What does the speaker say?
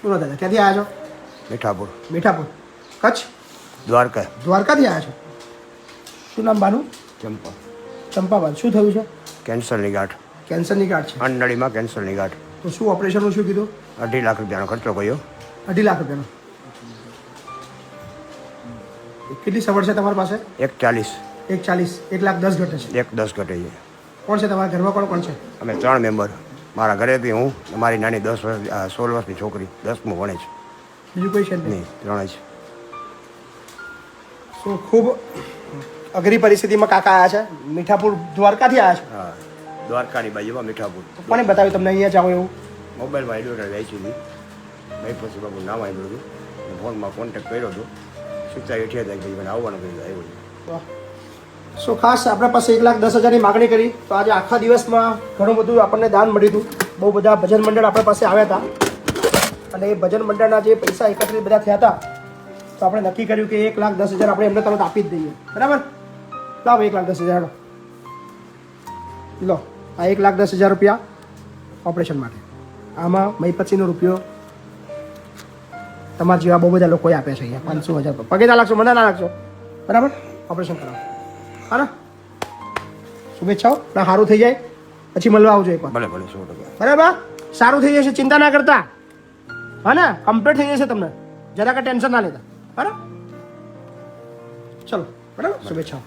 બોલો દાદા, ક્યાંથી આવ્યા છો? મીઠાપુર, મીઠાપુર, કચ્છ, દ્વારકા, દ્વારકાથી આવ્યા છો. શું નામ બાનું? ચંપા. ચંપાબાન. શું થયું છે? કેન્સરની ગાંઠ, કેન્સરની ગાંઠ છે. અંડનળીમાં કેન્સરની ગાંઠ. તો શું ઓપરેશનનું શું કીધું? 2.5 લાખ રૂપિયાનો ખર્ચો કર્યો. 2.5 લાખ રૂપિયાનો. કેટલી સગવડ છે તમારી પાસે? 1.40. 1.40. 1,10,000 ઘટે છે. 1.10 ઘટે છે. કોણ છે તમારા ઘરમાં? કોણ કોણ છે? અમે 3 મેમ્બર. મારા ઘરેથી હું ને મારી નાની 16 વર્ષની છોકરી, 10મું ભણે છે. બીજું કોઈ છે જ નહીં? નહીં, 3 જ. શું ખૂબ અઘરી પરિસ્થિતિમાં કાકા આવ્યા છે. મીઠાપુર દ્વારકાથી આવ્યા છે. હા, દ્વારકાની બાજુમાં મીઠાપુર. કોને બતાવ્યું તમને અહીંયા જાઓ એવું? મોબાઈલમાં એડવર્ટાઈઝ વેચી હતી. ભાઈ પછી બાબુ નામ આવ્યું હતું. ફોનમાં કોન્ટેક્ટ કર્યો હતો. 87 ભાઈ મને આવવાનું કહ્યું, આવ્યું. વાહ. સો ખાસ આપણા પાસે 1,10,000ની માગણી કરી. તો આજે આખા દિવસમાં ઘણું બધું આપણને દાન મળ્યું હતું. બહુ બધા ભજન મંડળ આપણા પાસે આવ્યા હતા અને એ ભજન મંડળના જે પૈસા એકત્રિત બધા થયા હતા તો આપણે નક્કી કર્યું કે 1,10,000 આપણે એમને તરત આપી જ દઈએ. બરાબર? લાવો 1,10,000 લો. આ 1,10,000 રૂપિયા ઓપરેશન માટે. આમાં મહીપતસિંહનો રૂપિયો તમારા જેવા બહુ બધા લોકોએ આપ્યા છે અહીંયા. 500,000 પગે ના લાગશો, મને ના લાગશો. બરાબર? ઓપરેશન કરાવો. હા ને? શુભેચ્છાઓ. ના સારું થઈ જાય પછી મળવા આવજો એકવાર. ભલે ભલે 100%. બરાબર? સારું થઈ જશે, ચિંતા ના કરતા. હા ને? કમ્પ્લીટ થઈ જશે તમને. જરા કે ટેન્શન ના લેતા. બરાબર? ચલો. બરાબર? શુભેચ્છાઓ.